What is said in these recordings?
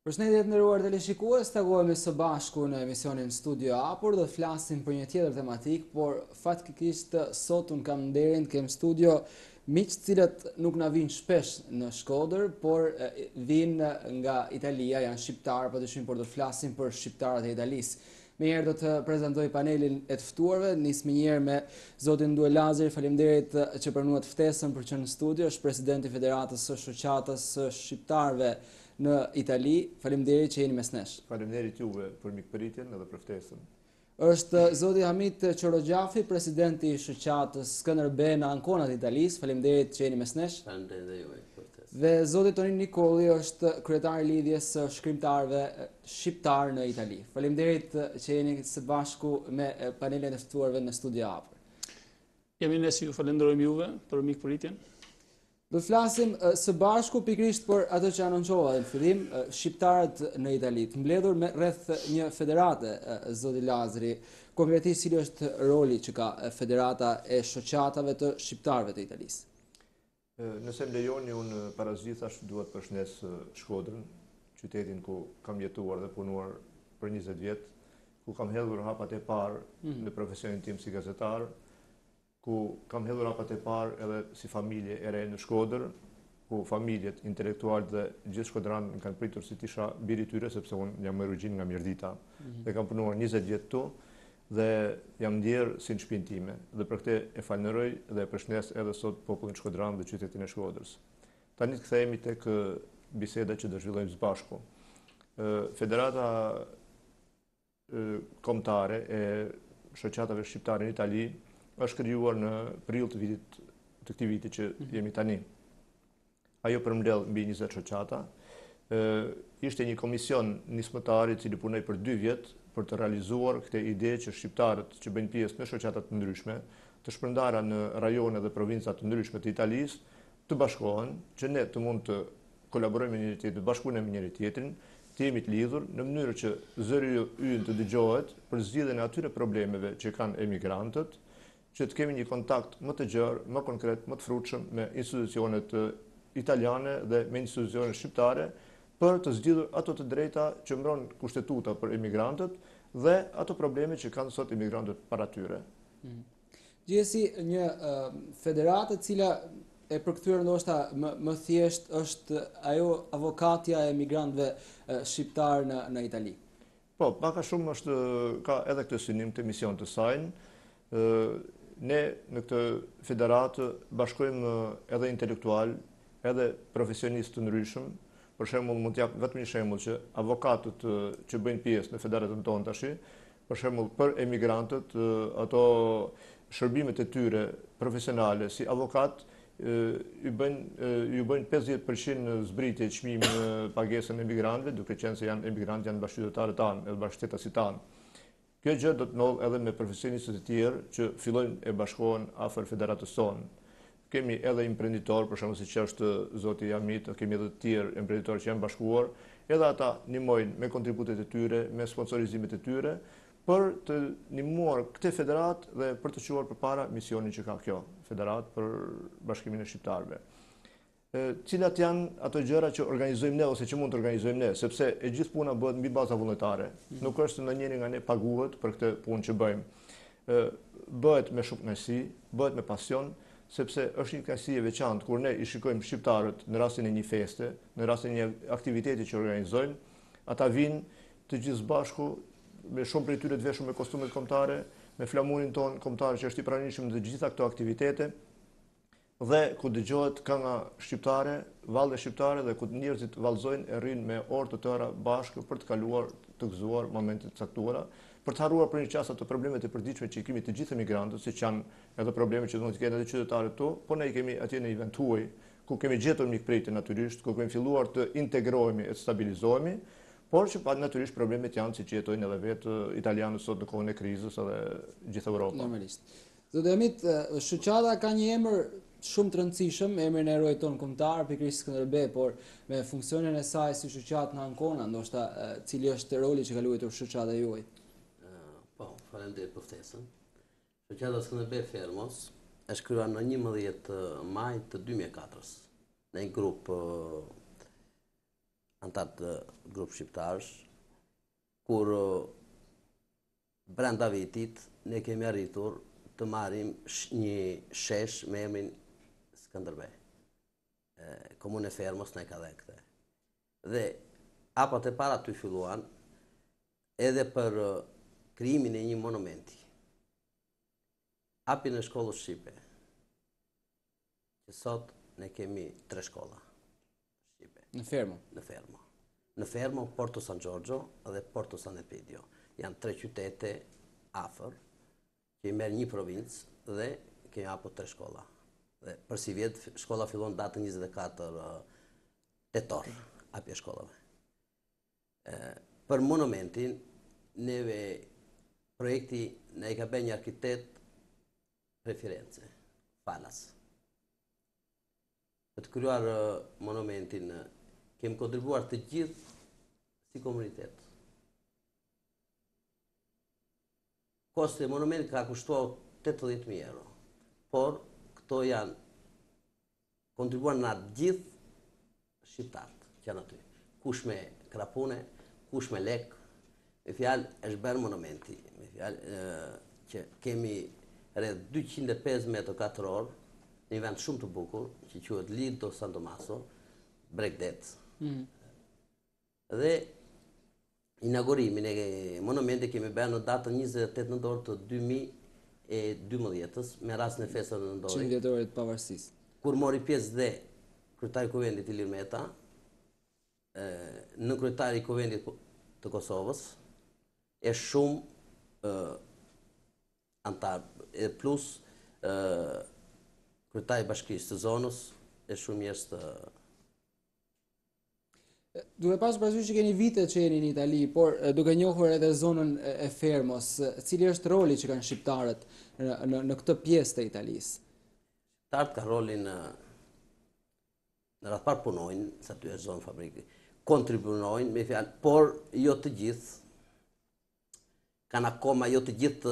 Përshëndetje të nderuar teleshikues, takohemi së bashku në emisionin Studio Apur, do të flasim për një tjetër tematik, por fatkeqësisht sot un kam nderin të kem studio miq të cilët nuk na vijnë shpesh në Shkodër, por vijnë nga Italia, janë shqiptar, padyshim por do të flasim për shqiptarët e Italisë. Meherë do të prezantoj panelin e të ftuarve, nis më njëherë me zotin Nduel Lazari, faleminderit që pranuat ftesën për që në studio, është presidenti i Federatës së Shoqatës së Shqiptarëve në Itali. Faleminderit që jeni mes nesh. Faleminderit juve për mikpritjen edhe për ftesën. Është zoti Hamit Çorogjafi, presidenti i shoqatës Skënderbeu në Ankonat e Italisë. Faleminderit që jeni mes nesh. Faleminderit dhe juve për ftesën. Dhe zoti Tonin Nikolli është kryetari i lidhjes së shkrimtarëve shqiptar në Itali. Faleminderit që jeni së bashku me panelin e ftuarve në Studio Apur. Jemi ne si ju falenderojmë juve për mikpritjen. Do të flasim së bashku pikërisht për atë që anonçova në fillim, shqiptarët në Itali, të mbledhur me rreth një federate, zoti Lazari. Konkretisht cili është roli që ka Federata e Shoqatave të Shqiptarëve të Italisë? Nëse më lejoni, unë parazgjithash duhet përshëndes Shkodrën, qytetin ku kam jetuar dhe punuar për 20 vjet, ku kam hedhur hapat e parë në profesionin tim si gazetar, ku kam hedhur hapat e parë edhe si familje e re në Shkodër, ku familjet, intelektualët dhe gjithë shkodranë më kanë pritur si tisha biri tyre, sepse unë jam origjinë nga Mirdita dhe kam punuar 20 vjet këtu dhe jam ndjerë si në shtëpinë time. Dhe për këtë e falenderoj dhe e përshëndes edhe sot popullin shkodran dhe qytetin e Shkodrës. Tani të kthehemi tek biseda që do zhvillojmë së bashku. Federata kombëtare e shoqatave shqiptare në Itali është krijuar në prill të këtij viti që jemi tani. Ajo përmbledh mbi 20 shoqata. Ishte një komision nismëtar i cili punoi për 2 vjet për të realizuar këtë ide që shqiptarët që bëjnë pjesë në shoqata të ndryshme, të shpërndara në rajone dhe provinca të ndryshme të Italisë, të bashkohen, që ne të mund të kolaborojmë me njëri tjetrin, të bashkohemi me njëri tjetrin, të jemi të lidhur në mënyrë që zëri ynë të dëgjohet për zgjidhjen e atyre problemeve që kanë emigrantët, që të kemi një kontakt më të gjerë, më konkret, më të frutshëm me institucionet italiane dhe me institucionet shqiptare për të zgjidhur ato të drejta që mbron kushtetuta për emigrantët dhe ato probleme që kanë sot emigrantët para tyre. Gjithsesi një federatë e cila e përkthyer ndoshta më thjesht është ajo avokatja e emigrantëve shqiptar në Itali. Po, paka shumë ka edhe këtë synim të mision të saj. Ne në këtë federatë bashkojmë edhe intelektual, edhe profesionistë të ndryshëm. Për shembull, mund të jap vetëm një shembull që avokatët që bëjnë pjesë në federatën tonë tash, për shembull për emigrantët, ato shërbimet e tyre profesionale si avokat ju bëjnë 50% zbritje çmimi në pagesën e emigrantëve, duke qenë se janë emigrantë, janë bashkëqytetarët tanë, edhe bashkëqytetasit tanë. Kjo gjë do të ndodh edhe me profesionistët e tjerë që fillojnë e bashkohen afër federatës tonë. Kemi edhe imprenditor, për shembull siç është zoti Hamit, kemi edhe të tjerë imprenditorë që janë bashkuar, edhe ata ndihmojnë me kontributet e tyre, me sponsorizimet e tyre, për të ndihmuar këtë federatë dhe për të çuar përpara misionin që ka kjo federatë për bashkimin e shqiptarëve. Cilat janë ato gjëra që organizojmë ne ose që mund të organizojmë ne, sepse e gjithë puna bëhet mbi baza vullnetare. Nuk është ndonjëri nga ne paguhet për këtë punë që bëjmë. Bëhet me shumë kënaqësi, bëhet me pasion, sepse është një kënaqësi e veçantë kur ne i shikojmë shqiptarët në rastin e një feste, në rastin e një aktiviteti që organizojmë, ata vinë të gjithë bashku, me shumë prej tyre të veshur me kostumet kombëtare, me flamurin ton kombëtar që është i pranishëm në të gjitha këto aktivitete, dhe ku dëgjohet kënga shqiptare, valle shqiptare dhe ku njerëzit vallëzojnë e rrinë me orë të tëra bashkë për të kaluar, të gëzuar momentet të caktuara, për të harruar për një çast ato problemet e përditshme që i kemi të gjithë emigrantët, siç janë edhe probleme që do të kenë edhe qytetarët tu, po ne i kemi atje në një vend huaj, ku kemi gjetur mikpritje natyrisht, ku kemi filluar të integrohemi e të stabilizohemi, por që pa natyrisht problemet janë siç jetojnë edhe vetë italianët sot në kohën e krizës edhe gjithë Europa. Normalisht. Zoti Hamit, shoqata ka një emër shumë të rëndësishëm, emrin e heroit ton kombëtar, pikërisht Skënderbeu, por me funksionin e saj si shoqatë në Ancona, ndoshta cili është roli që ka luajtur shoqata juaj? Po, faleminderit për ftesën. Shoqata Skënderbeu Fermos është krijuar në 11 maj të 2004-s në një grup antar të grup shqiptarësh, kur brenda vitit ne kemi arritur të marrim një shesh me emrin Skënderbej. Komune Fermos ne ka dhe këte. Dhe apat e para të filluan edhe për krijimin e një monumenti. Api në shkollës Shqipe, që sot ne kemi 3 shkolla Shqipe. Në Fermo? Në Fermo. Në Fermo, Porto San Giorgio dhe Porto San Epidio. Janë 3 qytete afër, që i merë një provincë dhe kemi apo 3 shkolla. Dhe për si vjetë, shkolla fillon datën 24 tetor, api e shkollave. Për monumentin, neve projekti ne i ka bërë një arkitekt preference, Falas. Për të kryuar monumentin, kemi kontribuar të gjithë si komunitet. Kosti e monumentit ka kushtuar 80.000 euro, por këto janë kontribuar në gjithë shqiptarët që janë aty. Kush me krapune, kush me lek, me fjalë është bërë monumenti, me fjalë që kemi rreth 205 m2, një vend shumë të bukur, që quhet Lido San Tomaso, Bregdet. Dhe inaugurimin e monumentit kemi bërë në datën 28 nëntor të 2012 me rastin e festës së nëntorit. 100 vjetorit pavarësisë. Kur mori pjesë dhe kryetari i Kuvendit Ilir Meta, në kryetari i Kuvendit të Kosovës, e shumë antar, plus kryetari i Bashkisë të zonës, e shumë njerëz të... Duke pasur parasysh që keni vite që jeni në Itali, por duke njohur edhe zonën e Fermos, cili është roli që kanë shqiptarët në këtë pjesë të Italisë? Shqiptarët ka rolin në radhë parë punojnë, sa ty është zonë fabrike, kontribuojnë me fjalë, por jo të gjithë, kanë akoma jo të gjithë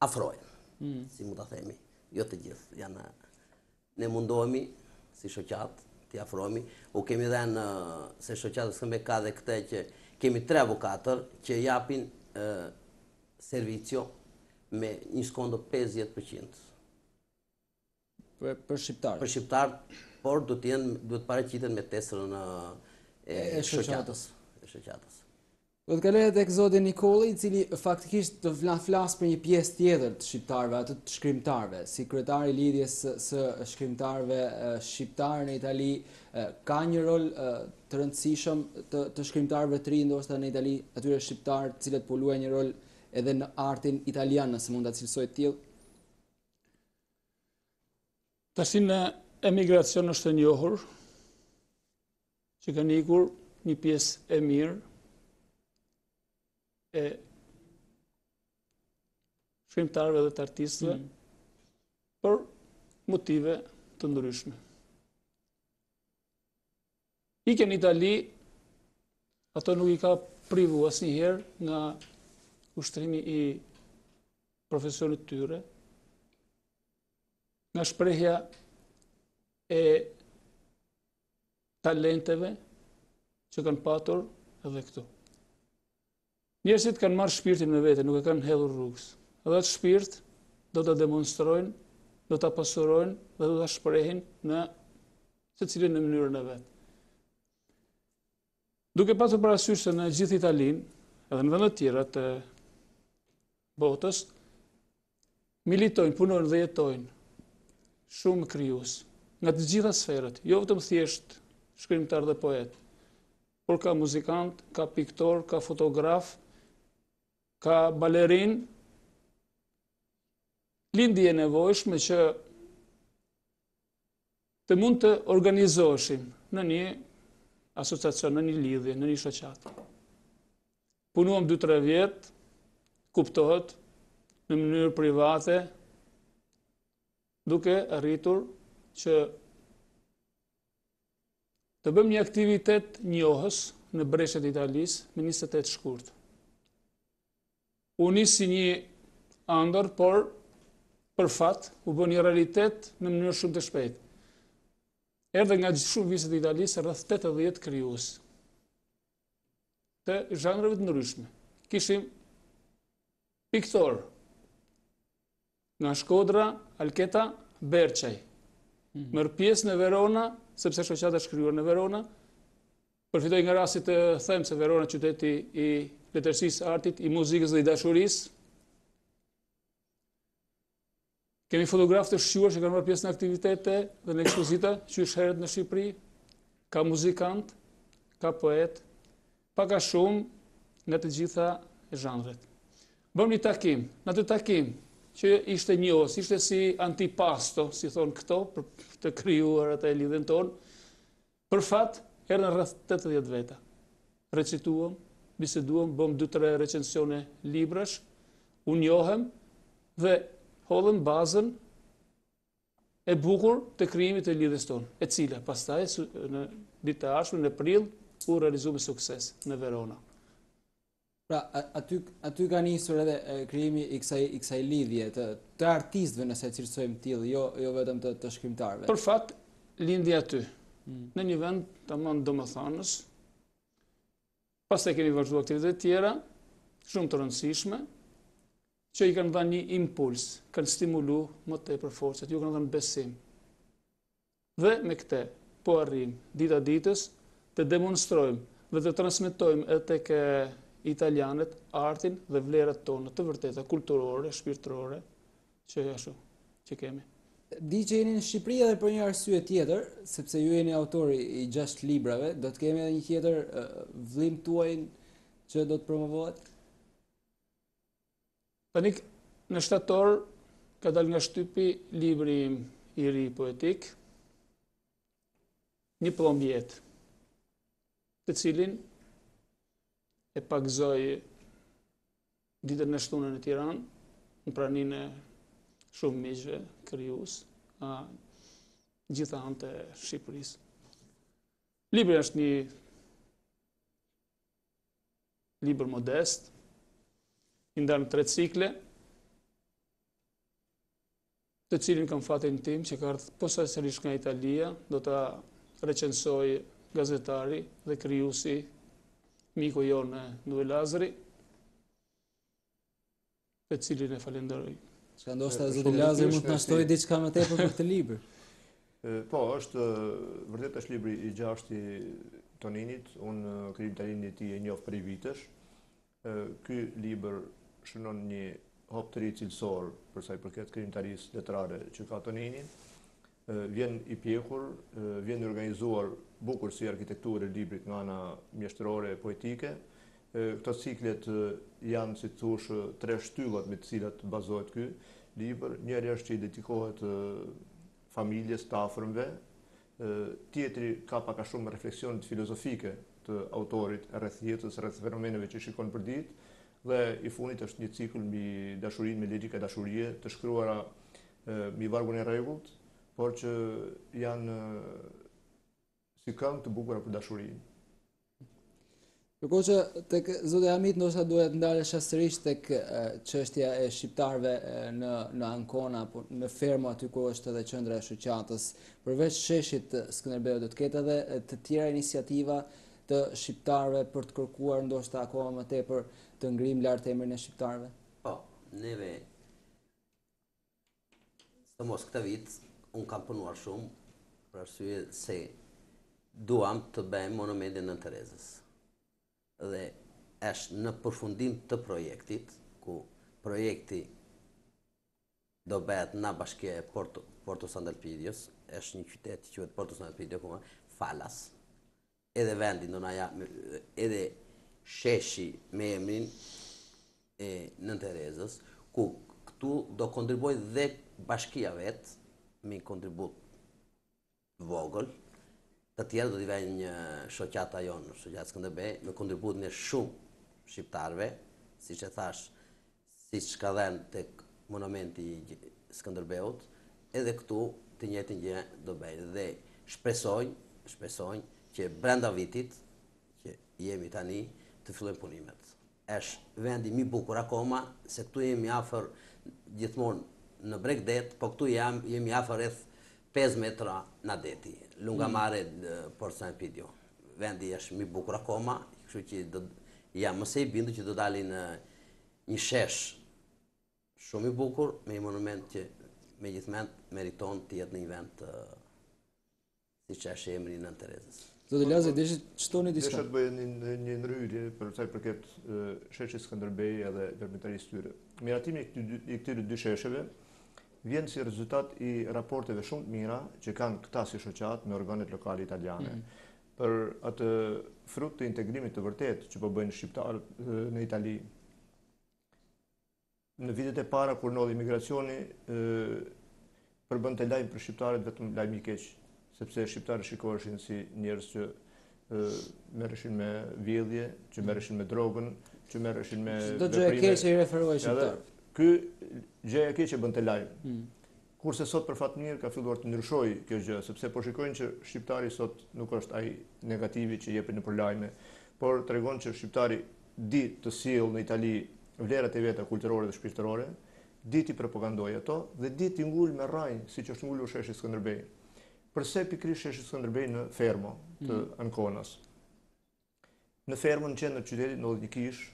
afrojnë, si mund ta themi, jo të gjithë. Janë, ne mundohemi si shoqat t'i afrohemi, u kemi dhenë se shoqatës këmbe ka dhe këte që kemi 3 avukatër që japin servicio me një skondo 50%. Për shqiptarët? Për shqiptarët, por duhet të paraqiten me tesërën e shoqatës. Do të kaloj tek zoti Nikolli, i cili faktikisht të flas për një pjesë tjetër të shqiptarëve, atë të shkrimtarëve, si kryetari i lidhjes së shkrimtarëve shqiptar në Itali, ka një rol të rëndësishëm të shkrimtarëve të rinj ndoshta në Itali, atyre shqiptarë të cilët po luajnë një rol edhe në artin italian, nëse mund ta cilësoj të tillë. Tash në emigracion është e njohur që kanë ikur një pjesë e mirë e shkrimtarëve dhe të artistëve për motive të ndryshme. Ikën në Itali, ato nuk i ka privu asnjëherë nga ushtrimi i profesionit tyre, nga shprehja e talenteve që kanë patur edhe këtu. Njerëzit kanë marrë shpirtin me vete, nuk e kanë hedhur rrugës. Edhe atë shpirt do të demonstrojnë, do të pasurojnë dhe do të shprehin në secilin në mënyrën e vet. Duke pasur parasysh se në gjithë Italinë, edhe në vende të tjera të botës, militojnë, punojnë dhe jetojnë shumë krijues nga të gjitha sferat, jo vetëm thjesht shkrimtar dhe poet, por ka muzikant, ka piktor, ka fotograf, ka balerin. Lindi e nevojshme që të mund të organizoheshin në një asociacion, në një lidhje, në një shoqat. Punuam 2-3 vjet, kuptohet, në mënyrë private, duke arritur që të bëjmë një aktivitet njohës në Breshet e Italisë me 28 shkurt. U nis si një ëndër, por për fat u bë një realitet në mënyrë shumë të shpejtë. erdhe nga shumë viset e Italisë rreth 80 krijues të zhanreve të ndryshme. Kishim piktor nga Shkodra, Alketa, Berçaj. Merr pjesë në Verona, sepse shoqata shkruar në Verona. Përfitoj nga rasti të them se Verona qyteti i letërsisë, artit, i muzikës dhe i dashurisë. Kemi fotografë të shquar që kanë marrë pjesë në aktivitete dhe në ekspozita që herët në Shqipëri, ka muzikant, ka poet, paka shumë nga të gjitha zhanret. Bëm një takim, në atë takim që ishte njohës, ishte si antipasto, si thonë këto, për të krijuar atë e lidhen tonë, për fat, erdhën rreth 80 veta. Recituam, biseduam, bëm 2-3 recensione librash, u njohem dhe hodhëm bazën e bukur të krijimit të lidhjes tonë, e cila pastaj në ditë të ardhshme në prill u realizua me sukses në Verona. Pra, aty ka nisur edhe krijimi i kësaj lidhje të artistëve, nëse e cilësojmë tillë, jo vetëm të shkrimtarëve. Për fat, lindi aty, në një vend tamam domethënës. Pastaj kemi vazhduar aktivitete tjera, shumë të rëndësishme, që i kanë dhënë një impuls, kanë stimulu më tepër forcat, ju kanë dhënë besim. Dhe me këtë po arrim dita ditës të demonstrojmë dhe të transmetojmë edhe tek italianët artin dhe vlerat tona të vërteta kulturore, shpirtërore që kemi. Di që jeni në Shqipëri edhe për një arsye tjetër, sepse ju jeni autori i 6 librave, do të kemi edhe një tjetër vëllim tuaj që do të promovohet? Tani në shtator ka dalë nga shtypi libri i ri poetik, Një plombjet, të cilin e pagëzoj ditën e shtunën në Tiranë, në praninë e shumë miqve, krijues, gjitha anë të Shqipërisë. Libri është një libër modest, i ndarë në 3 cikle, të cilin kam fatin tim që ka ardhur posaçërisht nga Italia, do ta recensoj gazetari dhe krijuesi miku jonë Nue Lazari, të cilin e falenderoj. Ska ndoshta zoti Lazari mund të na shtojë diçka më tepër për këtë libër. Po, është vërtet është libri i 6 i Toninit, unë krijimtarin e tij e njoh prej vitesh. Ky libër shënon një hop të ri cilësor për sa i përket krijimtarisë letrare që ka Tonini. Vjen i pjekur, vjen i organizuar bukur si arkitekturë e librit nga ana mjeshtërore e poetike. Këto ciklet janë, si thosh, 3 shtyllat me të cilat bazohet ky libër. Njëri është që i dedikohet familjes të afërmve, tjetri ka pak a shumë refleksionet filozofike të autorit rreth jetës, rreth fenomeneve që shikon për ditë, dhe i fundit është një cikël mbi dashurinë, me logjika dashurie, të shkruara mbi vargun e rregullt, por që janë si këngë të bukura për dashurinë. Përkohë që tek zoti Hamit ndoshta duhet ndalesh sërish tek çështja e shqiptarëve në Ancona, apo në fermo aty ku është edhe qendra e shoqatës. Përveç sheshit Skënderbeu do të ketë edhe të tjera iniciativa të shqiptarëve për të kërkuar ndoshta akoma më tepër të ngrim lart emrin e shqiptarëve? Po, neve mos këtë vit unë kam punuar shumë për arsye se duam të bëjmë monumentin Nën Terezës. Dhe është në përfundim të projektit, ku projekti do bëhet në bashkia e Porto San Elpidios, është një qytet që quhet Porto San Elpidio, kuma falas, edhe vendi edhe sheshi me emrin e Nën Terezës, ku këtu do kontribuoj dhe bashkia vetë, me kontribut vogël, të tjerë do t'i vejnë një shoqata jonë, shoqatë Skënderbeu, me kontribut në shumë shqiptarve, si që thash, si që ka dhenë të monumenti Skënderbeut, edhe këtu të njëjtin gjë do bëjnë. Dhe shpresojnë që brenda vitit, që jemi tani, të fillojnë punimet. Është vendi mi bukur akoma, se këtu jemi afër gjithmonë në Bregdet, po këtu jemi afër rreth 5 metra në deti. Lungamare Port San Egidio. Vendi është mi bukur akoma, kështu që jam mëse i bindu që do dalin një shesh shumë i bukur me një monument që me gjithmend meriton të jetë në një vend si që është emri Nën Terezës. Zotë Lazi, deshe të shtoni diçka? Deshe të bëjë një ndryrje për sa i përket sheshit Skënderbej edhe veprimtarisë tyre. Miratimi i këtyre dy shesheve vjen si rezultat i raporteve shumë të mira që kanë këta si shoqat me organet lokale italiane. Për atë frut të integrimit të vërtet që po bëjnë shqiptarët në Itali. Në vitet e para kur ndodhi imigracioni, përbënte lajm për shqiptarët vetëm lajm i keq, sepse shqiptarët shikoheshin si njerëz që merreshin me vjedhje, që merreshin me drogën, që merreshin me do gjë e keqe i referuaj shqiptar. Ky gjë e keqe bënte lajm. Kurse sot për fat mirë ka filluar të ndryshojë kjo gjë, sepse po shikojnë që shqiptari sot nuk është ai negativi që jepin nëpër lajme, por tregon që shqiptari di të sjellë në Itali vlerat e veta kulturore dhe shpirtërore, di të propagandojë ato dhe di të ngul me rrajnë siç është ngulur sheshi Skënderbej. Përse pikërisht sheshi Skënderbej në Fermo të Ankonas? Në Fermo në qendër të qytetit ndodhet një kish,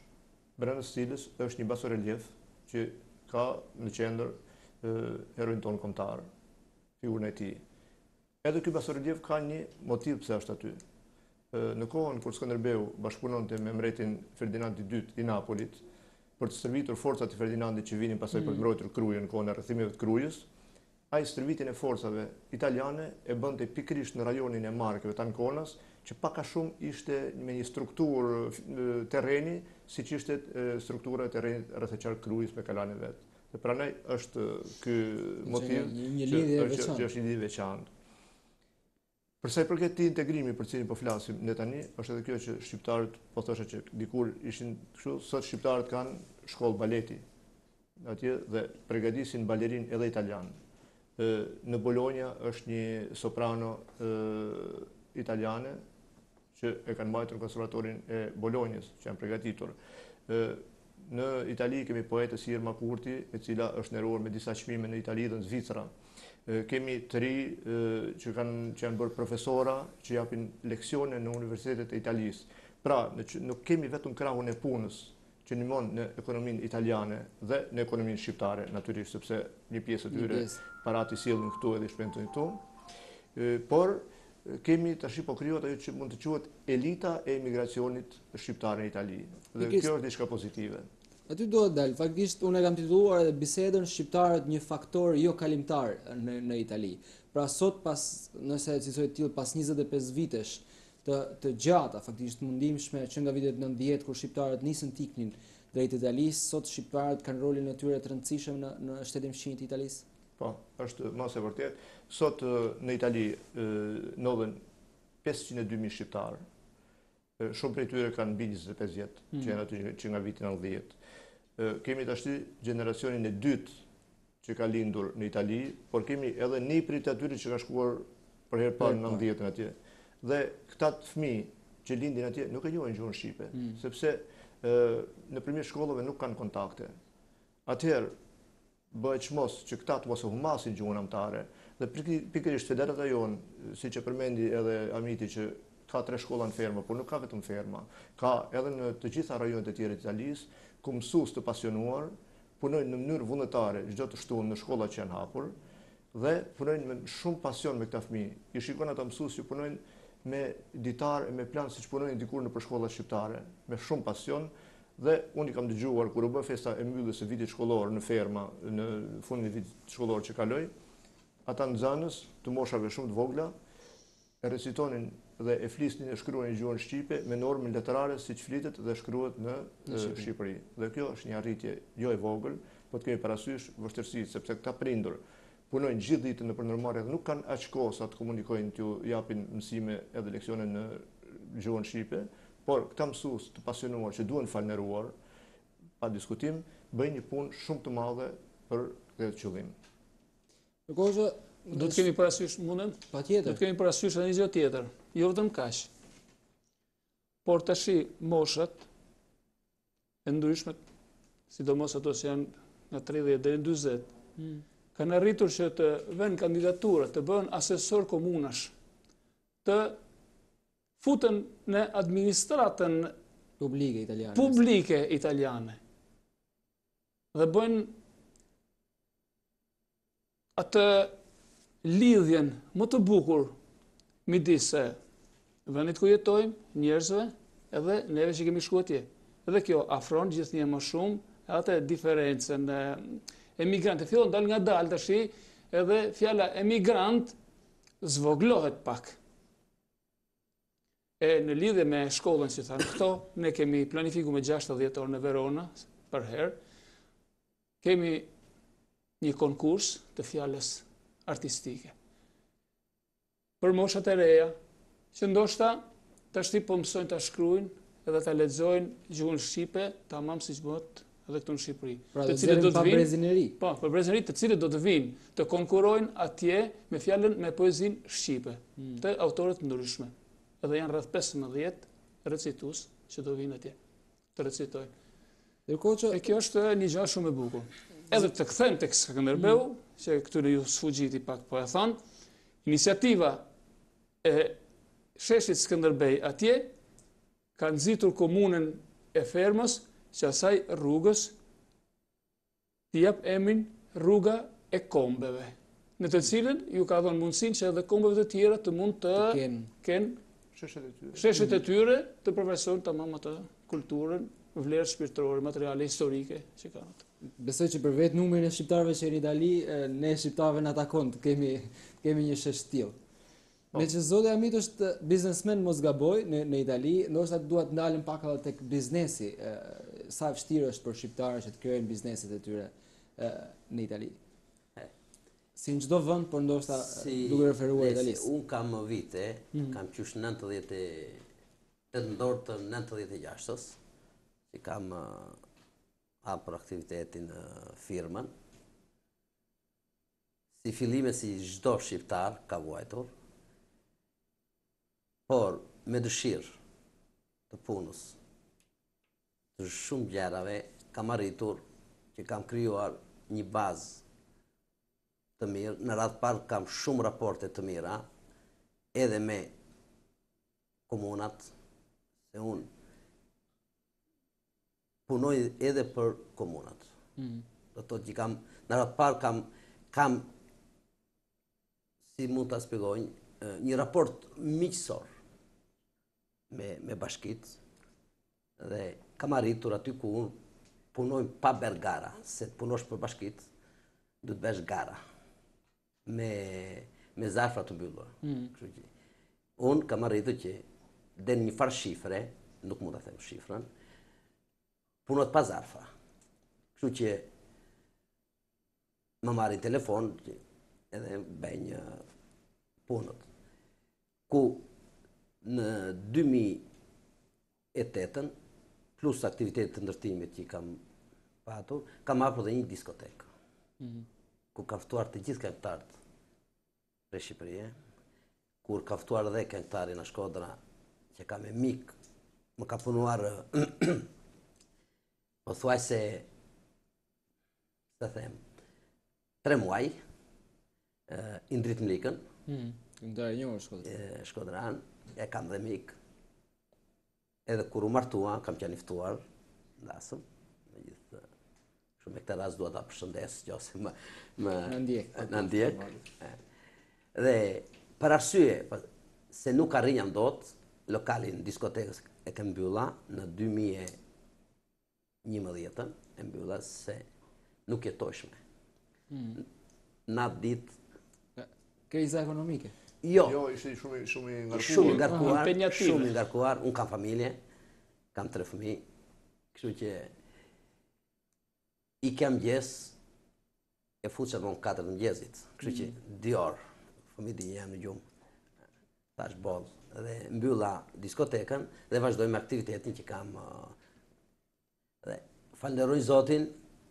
brenda së cilës është një basorelief që ka në qendër heroin tonë kombëtar, figurën e tij. Edhe ky basorelief ka një motiv pse është aty. Në kohën kur Skënderbeu bashkëpunonte me mbretin Ferdinand II i Napolit për të stërvitur forcat e Ferdinandit që vinin pasaj për të mbrojtur Krujën në kohën e rrethimeve të Krujës, ai stërvitjen e forcave italiane e bënte pikërisht në rajonin e Markëve të Ankonas, që pak a shumë ishte me një strukturë terreni, siç ishte struktura e terrenit rreth e qark Krujës me kalan e vet. Dhe pranaj është ky motiv që është një lidhje veçantë. Për sa i përket këtij integrimi për cilin po flasim ne tani, është edhe kjo që shqiptarët po thoshe që dikur ishin kështu, sot shqiptarët kanë shkollë baleti atje dhe përgatisin balerin edhe italian. Në Bologna është një soprano italiane që e kanë mbajtur në konservatorin e Bolognës, që janë përgatitur. Në Itali kemi poetën si Irma Kurti, e cila është nderuar me disa çmime në Itali dhe në Zvicra. Kemi të ri që janë bërë profesora, që japin leksione në universitetet e Italisë. Pra, nuk kemi vetëm krahun e punës që ndihmon në ekonominë italiane dhe në ekonominë shqiptare, natyrisht, sepse një pjesë e tyre parati sillnin këtu edhe shpenzojnë këtu. Por kemi tash po krijohet ajo që mund të quhet elita e emigracionit shqiptar në Itali. Dhe kjo është diçka pozitive. Aty do të dalë, faktikisht unë e kam titulluar edhe bisedën shqiptarët një faktor jo kalimtar në Itali. Pra sot nëse si thotë tillë pas 25 vitesh të gjata, faktikisht mundimshme që nga vitet 90 kur shqiptarët nisën të iknin drejt Italisë, sot shqiptarët kanë rolin e tyre të rëndësishëm në shtetin fqinjë të Italisë. Po, është mas e vërtet. Sot në Itali ndodhen 502.000 shqiptarë. Shumë prej tyre kanë mbi 25 vjet, që janë aty që nga viti 90. Kemi tashti generacionin e dytë që ka lindur në Itali, por kemi edhe një prit atyre që ka shkuar për herë parë në 90-ën atje. Dhe këta fëmijë që lindin atje nuk e njohin gjuhën shqipe, sepse nëpërmjet shkollave nuk kanë kontakte. Atëherë bëhet çmos që këta të mos e humasin gjuhën amtare. Dhe pikërisht federata jonë, siç e përmendi edhe Amiti, që ka 3 shkolla në Fermo, por nuk ka vetëm Ferma. Ka edhe në të gjitha rajonet e tjera të Italisë, ku mësues të pasionuar punojnë në mënyrë vullnetare çdo të shtunë në shkollat që janë hapur dhe punojnë me shumë pasion me këta fëmijë. I shikon ata mësues që punojnë me ditar e me plan siç punojnë dikur në shkollat shqiptare, me shumë pasion dhe unë i kam dëgjuar kur u bë festa e mbylljes së vitit shkollor në Ferma në fundin e vitit shkollor që kaloi, ata nxënës të moshave shumë të vogla e recitonin dhe e flisnin e shkruanin gjuhën shqipe me normën letrare siç flitet dhe shkruhet në Shqipëri. Dhe kjo është një arritje jo e vogël, po të kemi parasysh vështirësitë, sepse këta prindër punojnë gjithë ditën në përndërmarrje dhe nuk kanë aq kohë sa të komunikojnë, t'ju japin mësime edhe leksione në gjuhën shqipe, por këta mësues të pasionuar që duhen falënderuar, pa diskutim, bëjnë një punë shumë të madhe për këtë qëllim. Do të kemi parasysh mundem? Patjetër. Do të kemi parasysh edhe një gjë tjetër. Jo vetëm kaq. Por tash moshat e ndryshme, sidomos ato që janë nga 30 deri në 40, kanë arritur që të vënë kandidaturë, të bëhen asesor komunash, të futen në administratën publike italiane. Dhe bëjnë atë lidhjen më të bukur midis vendit ku jetojmë, njerëzve, edhe neve që kemi shku atje. Edhe kjo afron gjithnjë më shumë atë diferencën emigrant. Fillon dal nga dal tash, edhe fjala emigrant zvoglohet pak. Në lidhje me shkollën që thanë këto, ne kemi planifikuar me 60 orë në Verona për herë. Kemi një konkurs të fjalës artistike. Për moshat e reja, që ndoshta tash po mësojnë ta shkruajnë edhe ta lexojnë gjuhën shqipe, tamam siç bëhet edhe këtu në Shqipëri. Pra të cilët do të vinë brezineri. Po, për brezineri, të cilët do të vinë të konkurrojnë atje me fjalën me poezinë shqipe, të autorët të ndryshme. Edhe janë rreth 15 recitues që do vinë atje të recitojnë. E kjo është një gjë shumë e bukur. Edhe të kthem tek Skënderbeu, që këtu ju sfugjiti pak po e thon, iniciativa e sheshit Skënderbej atje ka nxitur komunën e Fermës që asaj rrugës t'i jap emrin rruga e kombeve, në të cilën ju ka dhënë mundësinë që edhe kombeve të tjera të mund të kenë sheshet e tyre të përvesojnë tamam atë kulturën, vlerë shpirtërore, materiale historike që kanë atë. Besoj që për vetë numrin e shqiptarëve që në Itali, ne shqiptarëve na takon të kemi një shesh tillë. Me që zoti Amit është biznesmen mos gaboj në Itali, ndoshta duhet të ndalem pak edhe tek biznesi, sa vështirë është për shqiptarët që të krijojnë bizneset e tyre në Itali. Si në çdo vend, por ndoshta duke referuar Italisë. Unë kam vite, kam qysh 8 ndorë të 96-ës, që kam për aktivitetin firmën. Si fillime si çdo shqiptar ka vuajtur, por me dëshirë të punës të shumë gjerave kam arritur që kam krijuar një bazë të mirë. Në radhë parë kam shumë raporte të mira edhe me komunat, se unë punoj edhe për komunat. Do të thotë që kam, në radhë parë kam si mund të shpjegoj, një raport miqësor me bashkit, dhe kam arritur aty ku unë punoj pa bërë gara, se të punosh për bashkit, du të bësh gara, me zarfa të mbyllur. Unë kam arritur që dhe një farë shifre, nuk mund të them shifrën, punot pa zarfa. Kështu që më marrin telefon edhe bëj një punët. Ku në 2008, plus aktivitetet të ndërtimit që kam patur, kam hapur dhe një diskotekë, ku ka ftuar të gjithë këngëtarët prej Shqipërisë, kur ka ftuar edhe këngëtarin në Shkodra, që kam e mik, më ka punuar po thuaj se të them 3 muaj, Indrit Mlikën, Shkodran, e kam dhe mik. Edhe kur u martua, kam qenë i ftuar, ndasëm, me gjithë, shumë e këtë rast dua ta përshëndes, gjose më ndjek. Dhe për arsye, se nuk arrinjam dot, lokalin diskotekës e kem mbylla në 2011, e mbylla se nuk jetojshme. Në atë ditë... Kriza ekonomike? Jo, ishte shumë i ngarkuar, unë kam familje, kam 3 fëmijë, kështu që i kem mëngjes, e fuqe në 4 mëngjesit, kështu që 2 orë, fëmijët i jam në gjumë, tash bollë, dhe mbylla diskotekën dhe vazhdoj me aktivitetin që kam. Dhe falenderoj Zotin,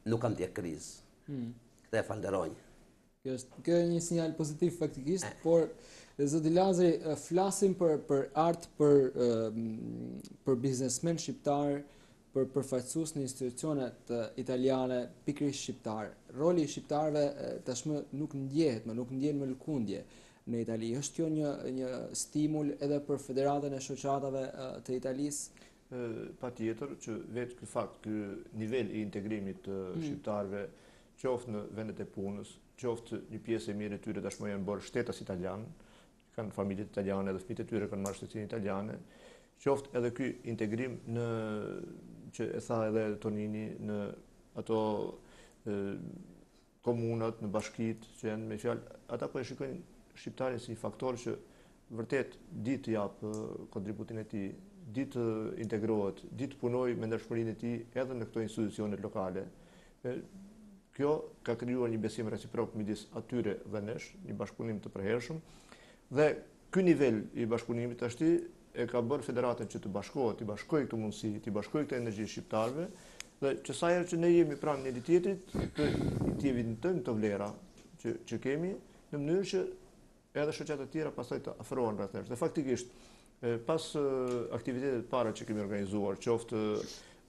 nuk kam ndjek krizë, këtë e falenderoj. Kjo është një sinjal pozitiv faktikisht, por zoti Lazari, flasim për art, për biznesmen shqiptar, për përfaqësues në institucionet italiane pikërisht shqiptar. roli i shqiptarëve tashmë nuk ndjehet, nuk ndjen më lëkundje në Itali. Është kjo një stimul edhe për federatën e shoqatave të Italisë? Patjetër që vetë ky fakt, ky nivel i integrimit të shqiptarëve, qoftë në vendet e punës, qoftë një pjesë e mirë e tyre tashmë janë bërë shtetas italian, kanë familjet italiane dhe fëmijët e tyre kanë marrë shtetin italiane, qoftë edhe ky integrim në që e tha edhe Tonini në ato komunat, në bashkitë që janë me fjalë, ata po e shikojnë shqiptarin si një faktor që vërtet ditë jap kontributin e tij, ditë integrohet, ditë punoj me ndershmërinë e tij edhe në këto institucione lokale. Kjo ka krijuar një besim reciprok midis atyre dhe nesh, një bashkëpunim të përhershëm. Dhe ky nivel i bashkëpunimit tashti e ka bërë federatën që të bashkohet, të bashkojë këtë mundësi, të bashkojë këtë energji shqiptarëve, dhe që sa herë që ne jemi pranë njëri tjetrit, të evidentojmë të vlera që kemi, në mënyrë që edhe shoqatat e tjera pastaj të afrohen rreth nesh. Dhe faktikisht, pas aktivitetet para që kemi organizuar, qoftë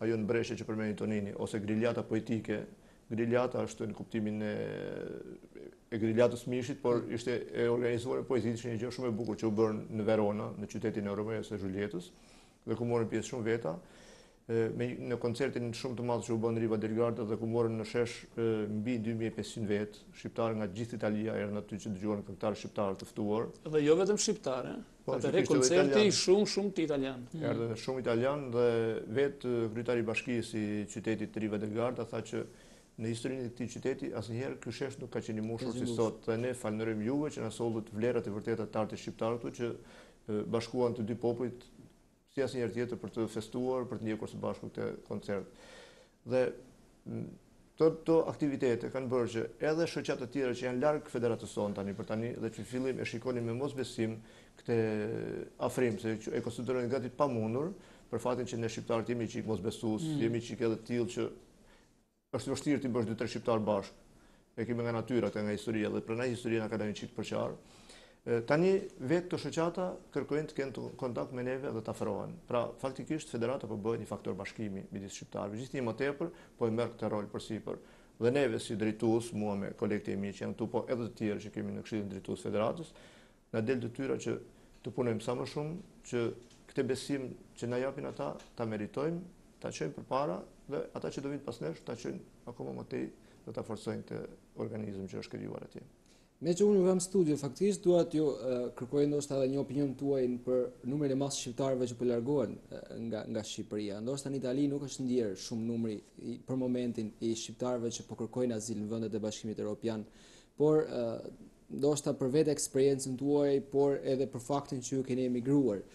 ajo në Brescia që përmeni Tonini, ose griljata poetike, griljata është në kuptimin e griljatës Mishit, por ishte e organizuar e poezitë, ishte një gjë shumë e bukur që u bërë në Verona, në qytetin e Romeos e Julietës, dhe ku morën pjesë shumë veta, në koncertin shumë të madh që u bën në Riva del Garda dhe ku morën në shesh mbi 2500 vetë, shqiptarë nga gjithë Italia erdhën aty që dëgjuan këngëtarë shqiptarë të ftuar. Dhe jo vetëm shqiptarë, atëherë koncerti shumë të italian. Erdhën shumë italian dhe vetë kryetari i bashkisë i qytetit Riva del Garda tha që në historinë e këtij qyteti asnjëherë ky shesh nuk ka qenë i mbushur si sot. Dhe ne falënderojmë juve që na sollët vlerat e vërteta të artit shqiptar këtu që bashkuan të dy popujt si asnjëherë tjetër për të festuar, për të ndjekur së bashku këtë koncert. Dhe këto aktivitete kanë bërë që edhe shoqat të tjera që janë larg federatës sonë tani për tani dhe që fillim e shikonin me mosbesim këtë afrim se e konsiderojnë gati pamundur për fatin që ne shqiptarët jemi çik mosbesues, jemi çik edhe të tillë që është vështirë të bësh 2-3 shqiptar bashkë. E kemi nga natyra, nga historia dhe pranaj historia na ka dhënë çik përqar. Tani vetë të shoqata kërkojnë të kenë kontakt me neve dhe të afrohen. Pra faktikisht federata po bëhet një faktor bashkimi midis shqiptarëve. Gjithnjë më tepër po e merr këtë rol përsipër. Dhe neve si drejtues, mua me kolegët e mi që janë këtu, po edhe të tjerë që kemi në Këshillin Drejtues Federatës, na del detyra që të punojmë sa më shumë që këtë besim që na japin ata ta meritojmë, ta çojmë përpara dhe ata që do vinë pas nesh ta çojnë akoma më tej dhe ta forcojnë të organizëm që është krijuar atje. Me që unë vëm studio, faktikisht dua t'ju kërkoj ndoshta edhe një opinion tuaj për numrin e madh shqiptarëve që po largohen nga Shqipëria. Ndoshta në Itali nuk është ndier shumë numri për momentin i shqiptarëve që po kërkojnë azil në vendet e Bashkimit Evropian, por ndoshta për vetë eksperiencën tuaj, por edhe për faktin që ju keni emigruar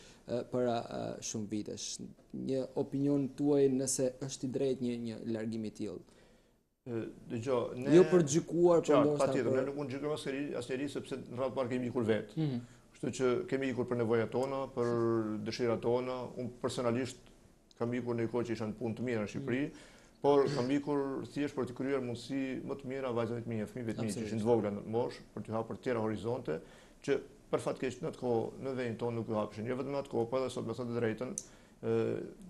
para shumë vitesh. Një opinion tuaj nëse është i drejtë një largim i tillë. Jo për të gjykuar, por ndoshta patjetër, ne nuk mund të gjykojmë asnjëri sepse në radhë parë kemi ikur vetë. Kështu që kemi ikur për nevojat tona, për dëshirat tona. Unë personalisht kam ikur në një kohë që isha në punë të mira në Shqipëri, por kam ikur thjesht për të krijuar mundësi më të mira vajzave të mia, fëmijëve të mi që ishin të vogla në moshë, për të hapur tjera horizonte, që për fat keq në atë kohë në vendin tonë nuk u hapshin. Jo vetëm në atë kohë, por edhe sot me thënë të drejtën,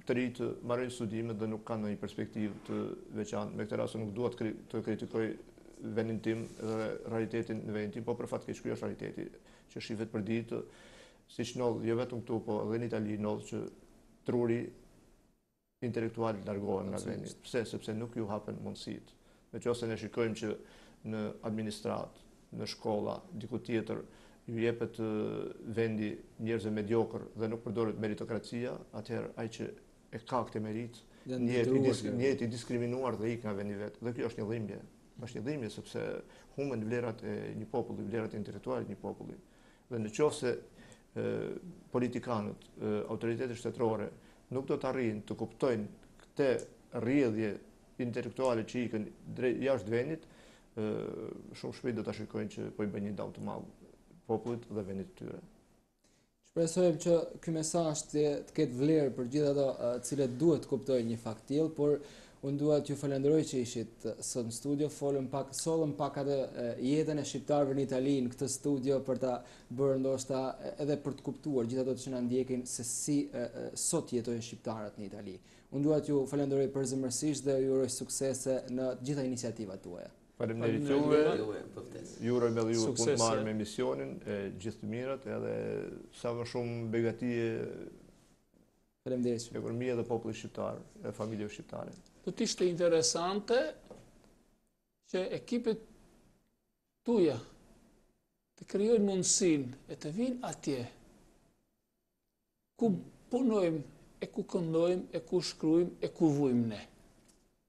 të rinjtë marrin studime dhe nuk kanë ndonjë perspektivë të veçantë. Me këtë rast nuk dua të kritikoj vendin tim dhe realitetin në vendin tim, po për fat keq ky është realiteti që shihet për ditë, siç ndodh jo vetëm këtu, po edhe në Itali ndodh që truri intelektual largohen nga vendi. Pse? Sepse nuk ju hapen mundësitë. Nëse ne shikojmë që në administrat, në shkolla, diku tjetër ju jepet vendi njerëzve mediokër dhe nuk përdoret meritokracia, atëherë ai që e ka këtë merit, njehet i diskriminuar dhe ik nga vendi vet. Dhe kjo është një dhimbje. Është një dhimbje sepse humben vlerat e një populli, vlerat intelektuale të një populli. Dhe nëse politikanët, autoritetet shtetërore nuk do të arrijnë të kuptojnë këtë rrjedhje intelektuale që ikën jashtë vendit, shumë shpejt do ta shikojnë që po i bëjnë një dëm të madh popullit dhe vendit të tyre. Shpresojmë që ky mesazh të ketë vlerë për gjithë ato të cilët duhet të kuptojnë një fakt tillë, por unë dua t'ju falenderoj që ishit sot në studio, sollëm pak atë jetën e shqiptarëve në Itali në këtë studio për ta bërë ndoshta edhe për të kuptuar gjithë ato që na ndjekin se si sot jetojnë shqiptarët në Itali. Unë dua t'ju falenderoj përzemërsisht dhe ju uroj suksese në të gjitha iniciativat tuaja. Faleminderit Faleminderit juve. Për ftesë. Ju uroj me ju punë Suksese. të marrë me emisionin, gjithë të mirët, edhe sa më shumë begatije Faleminderit. ekonomia dhe populli shqiptar, e familjeve shqiptare. Do të ishte interesante që ekipet tuja të krijojnë mundësinë e të vinë atje ku punojmë, e ku këndojmë, e ku shkruajmë, e ku vujmë ne.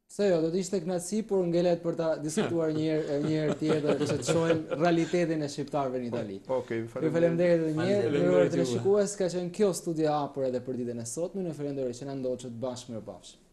Se jo, do të ishte kënaqësi, por ngelet për ta diskutuar një herë tjetër që të shohim realitetin e shqiptarëve në Itali. Okej, Ju faleminderit edhe një herë, Faleminderit të juve. shikues, ka qenë kjo studia A për edhe për ditën e sotme. Ju falenderoj që na ndoqët bashkë mirëpafshim.